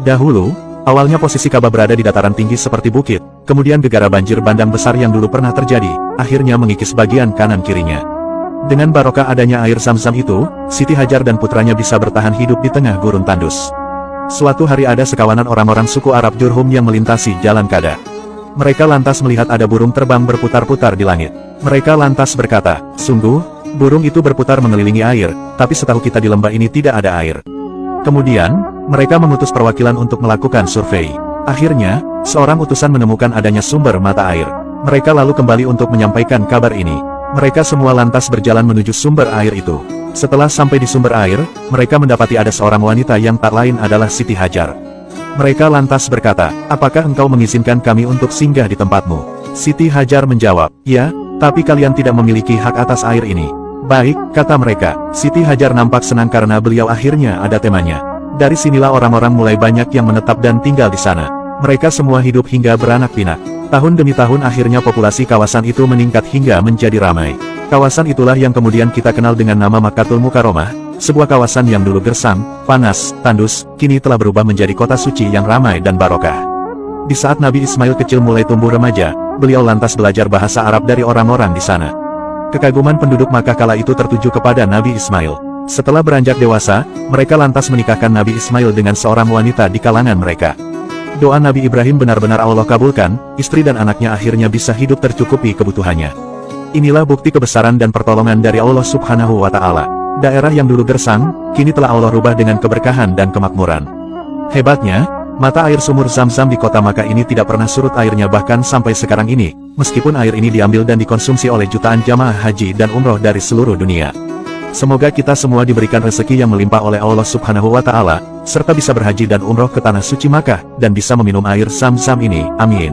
Dahulu, awalnya posisi Ka'bah berada di dataran tinggi seperti bukit, kemudian gegara banjir bandang besar yang dulu pernah terjadi, akhirnya mengikis bagian kanan kirinya. Dengan barokah adanya air Zam-Zam itu, Siti Hajar dan putranya bisa bertahan hidup di tengah gurun tandus. Suatu hari ada sekawanan orang-orang suku Arab Jurhum yang melintasi jalan Kada. Mereka lantas melihat ada burung terbang berputar-putar di langit. Mereka lantas berkata, "Sungguh, burung itu berputar mengelilingi air, tapi setahu kita di lembah ini tidak ada air." Kemudian, mereka mengutus perwakilan untuk melakukan survei. Akhirnya, seorang utusan menemukan adanya sumber mata air. Mereka lalu kembali untuk menyampaikan kabar ini. Mereka semua lantas berjalan menuju sumber air itu. Setelah sampai di sumber air, mereka mendapati ada seorang wanita yang tak lain adalah Siti Hajar. Mereka lantas berkata, "Apakah engkau mengizinkan kami untuk singgah di tempatmu?" Siti Hajar menjawab, "Ya, tapi kalian tidak memiliki hak atas air ini." "Baik," kata mereka. Siti Hajar nampak senang karena beliau akhirnya ada temannya. Dari sinilah orang-orang mulai banyak yang menetap dan tinggal di sana. Mereka semua hidup hingga beranak pinak. Tahun demi tahun akhirnya populasi kawasan itu meningkat hingga menjadi ramai. Kawasan itulah yang kemudian kita kenal dengan nama Makkatul Mukarramah, sebuah kawasan yang dulu gersang, panas, tandus, kini telah berubah menjadi kota suci yang ramai dan barokah. Di saat Nabi Ismail kecil mulai tumbuh remaja, beliau lantas belajar bahasa Arab dari orang-orang di sana. Kekaguman penduduk Makkah kala itu tertuju kepada Nabi Ismail. Setelah beranjak dewasa, mereka lantas menikahkan Nabi Ismail dengan seorang wanita di kalangan mereka. Doa Nabi Ibrahim benar-benar Allah kabulkan, istri dan anaknya akhirnya bisa hidup tercukupi kebutuhannya. Inilah bukti kebesaran dan pertolongan dari Allah Subhanahu wa Ta'ala. Daerah yang dulu gersang, kini telah Allah rubah dengan keberkahan dan kemakmuran. Hebatnya, mata air sumur Zam-Zam di kota Makkah ini tidak pernah surut airnya bahkan sampai sekarang ini, meskipun air ini diambil dan dikonsumsi oleh jutaan jamaah haji dan umroh dari seluruh dunia. Semoga kita semua diberikan rezeki yang melimpah oleh Allah Subhanahu wa Ta'ala, serta bisa berhaji dan umroh ke tanah suci Makkah, dan bisa meminum air Zam-Zam ini. Amin.